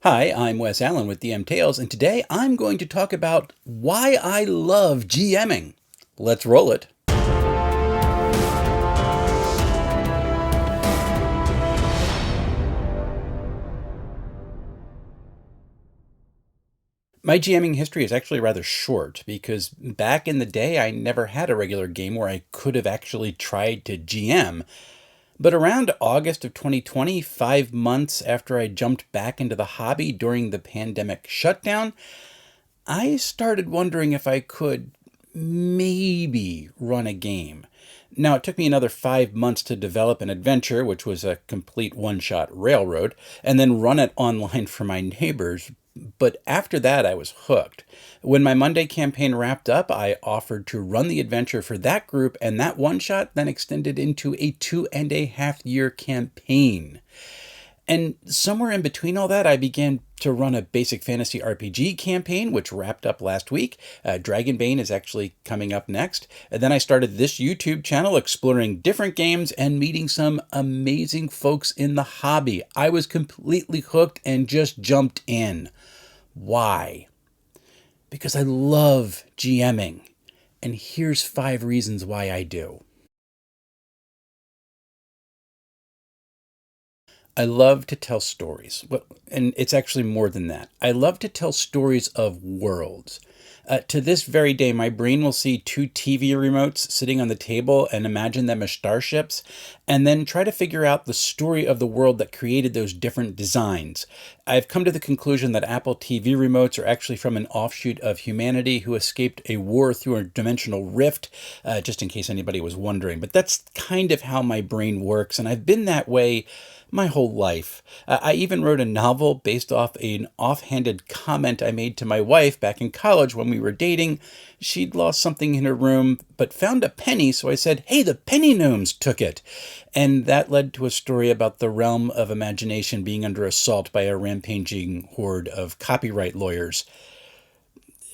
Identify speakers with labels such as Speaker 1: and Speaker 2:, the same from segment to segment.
Speaker 1: Hi, I'm Wes Allen with DM Tales, and today I'm going to talk about why I love GMing. Let's roll it. My GMing history is actually rather short because back in the day I never had a regular game where I could have actually tried to GM. But around August of 2020, 5 months after I jumped back into the hobby during the pandemic shutdown, I started wondering if I could maybe run a game. Now, it took me another 5 months to develop an adventure, which was a complete one shot railroad, and then run it online for my neighbors. But after that, I was hooked. When my Monday campaign wrapped up, I offered to run the adventure for that group, and that one shot then extended into a 2.5 year campaign. And somewhere in between all that, I began to run a basic fantasy RPG campaign, which wrapped up last week. Dragonbane is actually coming up next. And then I started this YouTube channel exploring different games and meeting some amazing folks in the hobby. I was completely hooked and just jumped in. Why? Because I love GMing. And here's 5 reasons why I do. I love to tell stories. Well, and it's actually more than that. I love to tell stories of worlds. To this very day, my brain will see two TV remotes sitting on the table and imagine them as starships, and then try to figure out the story of the world that created those different designs. I've come to the conclusion that Apple TV remotes are actually from an offshoot of humanity who escaped a war through a dimensional rift, just in case anybody was wondering. But that's kind of how my brain works, and I've been that way my whole life. I even wrote a novel based off an offhanded comment I made to my wife back in college when we were dating. She'd lost something in her room, but found a penny, so I said, "Hey, the penny gnomes took it." And that led to a story about the realm of imagination being under assault by a rampaging horde of copyright lawyers.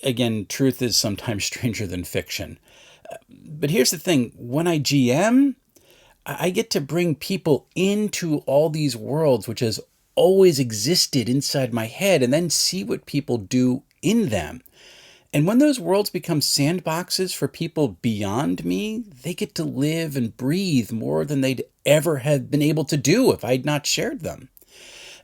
Speaker 1: Again, truth is sometimes stranger than fiction. But here's the thing, when I GM, I get to bring people into all these worlds, which has always existed inside my head, and then see what people do in them. And when those worlds become sandboxes for people beyond me, they get to live and breathe more than they'd ever have been able to do if I'd not shared them.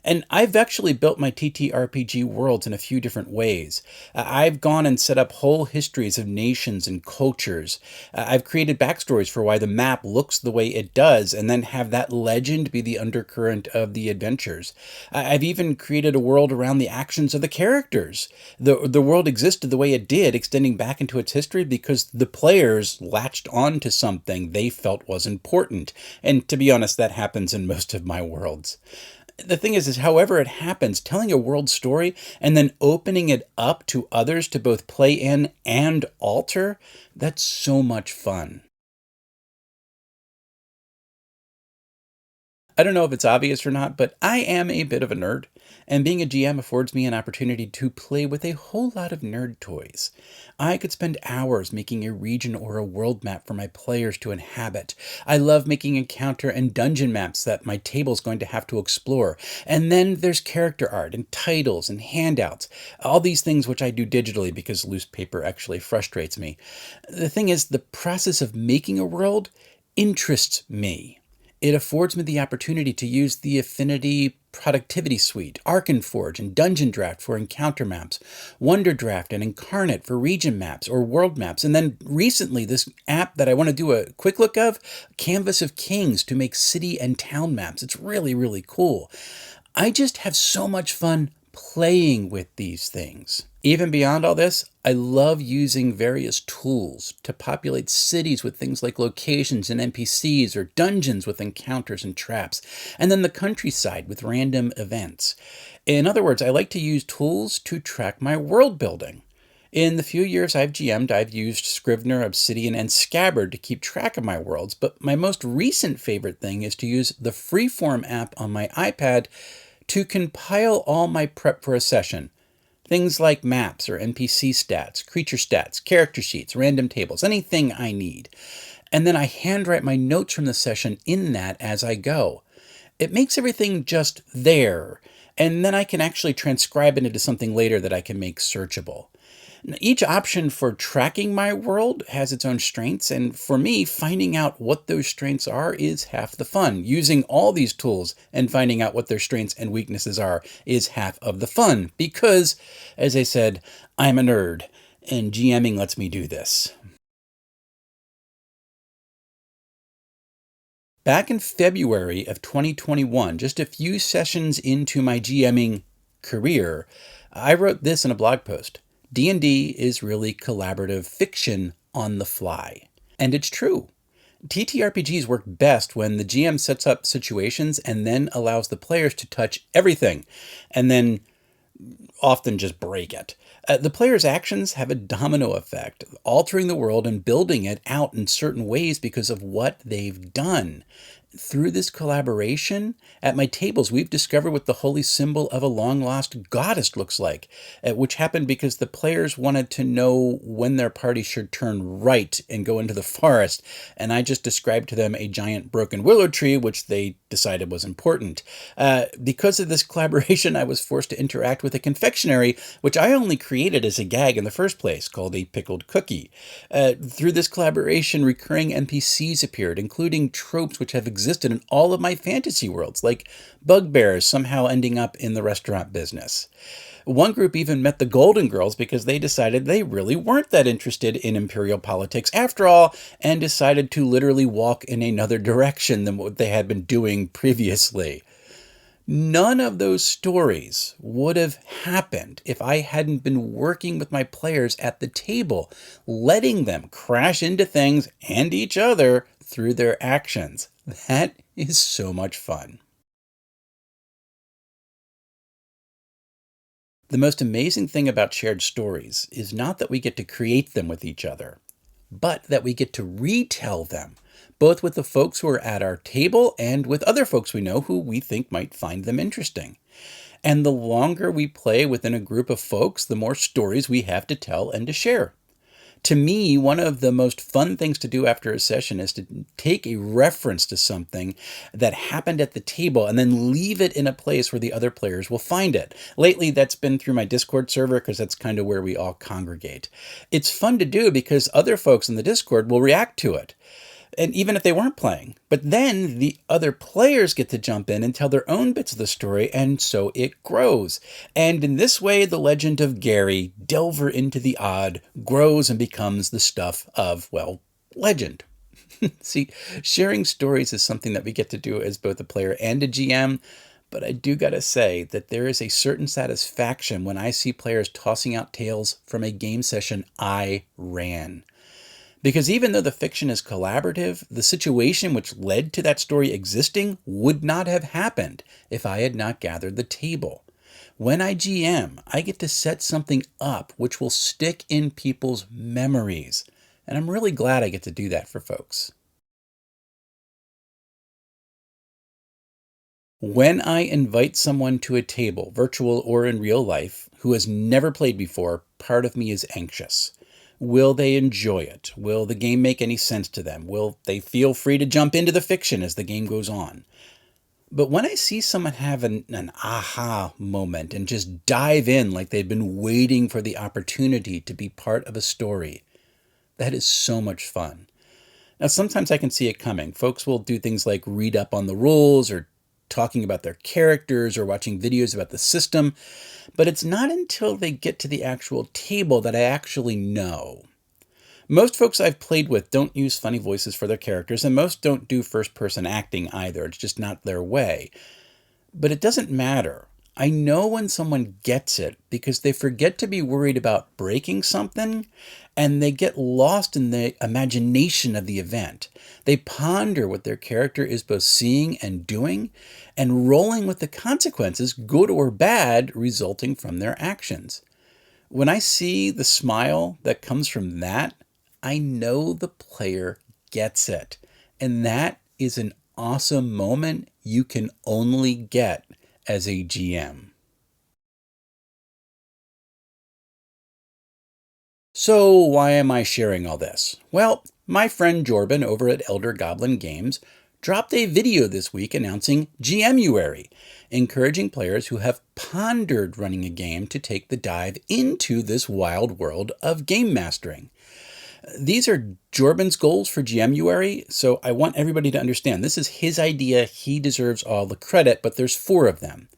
Speaker 1: And I've actually built my TTRPG worlds in a few different ways. I've gone and set up whole histories of nations and cultures. I've created backstories for why the map looks the way it does, and then have that legend be the undercurrent of the adventures. I've even created a world around the actions of the characters. The world existed the way it did, extending back into its history because the players latched on to something they felt was important. And to be honest, that happens in most of my worlds. The thing is however it happens, telling a world story and then opening it up to others to both play in and alter, that's so much fun. I don't know if it's obvious or not, but I am a bit of a nerd, and being a GM affords me an opportunity to play with a whole lot of nerd toys. I could spend hours making a region or a world map for my players to inhabit. I love making encounter and dungeon maps that my table's going to have to explore. And then there's character art and titles and handouts, all these things which I do digitally because loose paper actually frustrates me. The thing is, the process of making a world interests me. It affords me the opportunity to use the Affinity Productivity Suite, Arkenforge, and Dungeon Draft for encounter maps, Wonder Draft and Incarnate for region maps or world maps, and then recently this app that I want to do a quick look of, Canvas of Kings, to make city and town maps. It's really, really cool. I just have so much fun playing with these things. Even beyond all this, I love using various tools to populate cities with things like locations and NPCs, or dungeons with encounters and traps, and then the countryside with random events. In other words, I like to use tools to track my world building. In the few years I've GM'd, I've used Scrivener, Obsidian, and Scabbard to keep track of my worlds, but my most recent favorite thing is to use the Freeform app on my iPad to compile all my prep for a session. Things like maps or NPC stats, creature stats, character sheets, random tables, anything I need. And then I handwrite my notes from the session in that as I go. It makes everything just there. And then I can actually transcribe it into something later that I can make searchable. Each option for tracking my world has its own strengths, and for me, finding out what those strengths are is half the fun. Using all these tools and finding out what their strengths and weaknesses are is half of the fun, because, as I said, I'm a nerd, and GMing lets me do this. Back in February of 2021, just a few sessions into my GMing career, I wrote this in a blog post. D&D is really collaborative fiction on the fly. And it's true. TTRPGs work best when the GM sets up situations and then allows the players to touch everything, and then often just break it. The player's actions have a domino effect, altering the world and building it out in certain ways because of what they've done. Through this collaboration, at my tables, we've discovered what the holy symbol of a long-lost goddess looks like, which happened because the players wanted to know when their party should turn right and go into the forest, and I just described to them a giant broken willow tree, which they decided was important. Because of this collaboration, I was forced to interact with a confectionery, which I only created as a gag in the first place, called a pickled cookie. Through this collaboration, recurring NPCs appeared, including tropes which have existed in all of my fantasy worlds, like bugbears somehow ending up in the restaurant business. One group even met the Golden Girls because they decided they really weren't that interested in imperial politics after all, and decided to literally walk in another direction than what they had been doing previously. None of those stories would have happened if I hadn't been working with my players at the table, letting them crash into things and each other through their actions. That is so much fun. The most amazing thing about shared stories is not that we get to create them with each other, but that we get to retell them, both with the folks who are at our table and with other folks we know who we think might find them interesting. And the longer we play within a group of folks, the more stories we have to tell and to share. To me, one of the most fun things to do after a session is to take a reference to something that happened at the table and then leave it in a place where the other players will find it. Lately, that's been through my Discord server because that's kind of where we all congregate. It's fun to do because other folks in the Discord will react to it, and even if they weren't playing. But then the other players get to jump in and tell their own bits of the story, and so it grows. And in this way, the legend of Gary, Delver into the Odd, grows and becomes the stuff of, well, legend. See, sharing stories is something that we get to do as both a player and a GM, but I do gotta say that there is a certain satisfaction when I see players tossing out tales from a game session I ran. Because even though the fiction is collaborative, the situation which led to that story existing would not have happened if I had not gathered the table. When I GM, I get to set something up which will stick in people's memories. And I'm really glad I get to do that for folks. When I invite someone to a table, virtual or in real life, who has never played before, part of me is anxious. Will they enjoy it? Will the game make any sense to them? Will they feel free to jump into the fiction as the game goes on? But when I see someone have an aha moment and just dive in like they've been waiting for the opportunity to be part of a story, that is so much fun. Now, sometimes I can see it coming. Folks will do things like read up on the rules or talking about their characters or watching videos about the system, but it's not until they get to the actual table that I actually know. Most folks I've played with don't use funny voices for their characters, and most don't do first-person acting either. It's just not their way. But it doesn't matter. I know when someone gets it because they forget to be worried about breaking something and they get lost in the imagination of the event. They ponder what their character is both seeing and doing and rolling with the consequences, good or bad, resulting from their actions. When I see the smile that comes from that, I know the player gets it. And that is an awesome moment you can only get as a GM. So why am I sharing all this? Well, my friend Jorben over at Elder Goblin Games dropped a video this week announcing GMuary, encouraging players who have pondered running a game to take the dive into this wild world of game mastering. These are Jorben's goals for GMuary, so I want everybody to understand this is his idea. He deserves all the credit, but there's 4 of them.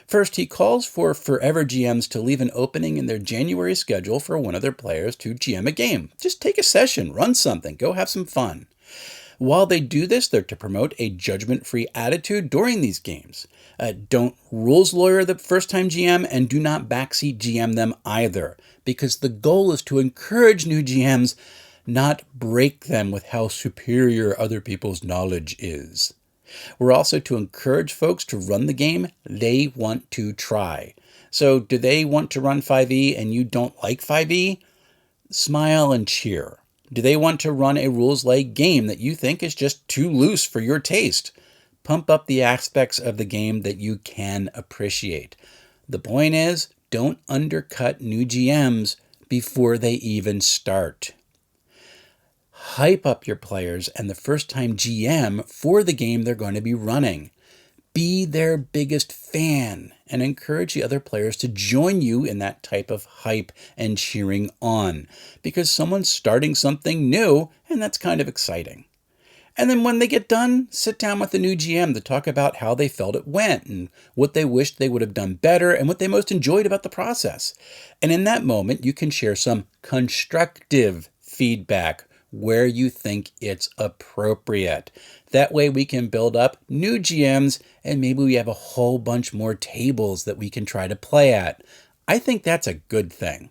Speaker 1: First, he calls for forever GMs to leave an opening in their January schedule for one of their players to GM a game. Just take a session, run something, go have some fun. While they do this, they're to promote a judgment-free attitude during these games. Don't rules lawyer the first-time GM, and do not backseat GM them either, because the goal is to encourage new GMs, not break them with how superior other people's knowledge is. We're also to encourage folks to run the game they want to try. So do they want to run 5e and you don't like 5e? Smile and cheer. Do they want to run a rules-light game that you think is just too loose for your taste? Pump up the aspects of the game that you can appreciate. The point is, don't undercut new GMs before they even start. Hype up your players and the first-time GM for the game they're going to be running. Be their biggest fan and encourage the other players to join you in that type of hype and cheering on, because someone's starting something new and that's kind of exciting. And then when they get done, sit down with the new GM to talk about how they felt it went and what they wished they would have done better and what they most enjoyed about the process. And in that moment, you can share some constructive feedback where you think it's appropriate. That way we can build up new GMs and maybe we have a whole bunch more tables that we can try to play at. I think that's a good thing.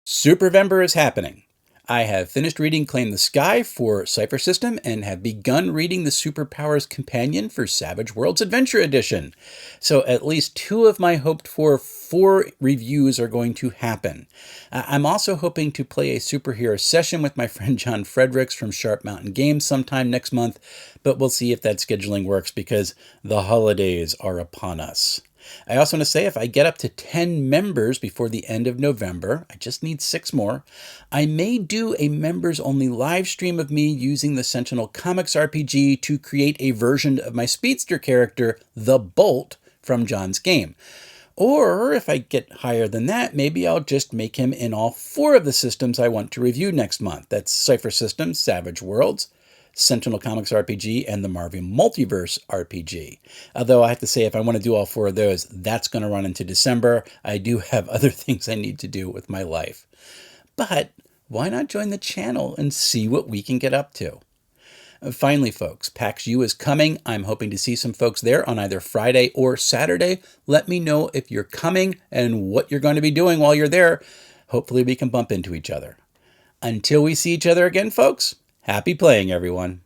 Speaker 1: Supervember is happening. I have finished reading Claim the Sky for Cypher System and have begun reading the Superpowers Companion for Savage Worlds Adventure Edition. So at least 2 of my hoped for 4 reviews are going to happen. I'm also hoping to play a superhero session with my friend John Fredericks from Sharp Mountain Games sometime next month, but we'll see if that scheduling works because the holidays are upon us. I also want to say if I get up to 10 members before the end of November, I just need 6 more, I may do a members-only live stream of me using the Sentinel Comics RPG to create a version of my speedster character, the Bolt, from John's game. Or if I get higher than that, maybe I'll just make him in all 4 of the systems I want to review next month. That's Cypher Systems, Savage Worlds, Sentinel Comics RPG, and the Marvel Multiverse RPG. Although I have to say, if I want to do all 4 of those, that's going to run into December. I do have other things I need to do with my life. But why not join the channel and see what we can get up to? Finally, folks, PAX U is coming. I'm hoping to see some folks there on either Friday or Saturday. Let me know if you're coming and what you're going to be doing while you're there. Hopefully we can bump into each other. Until we see each other again, folks, happy playing, everyone.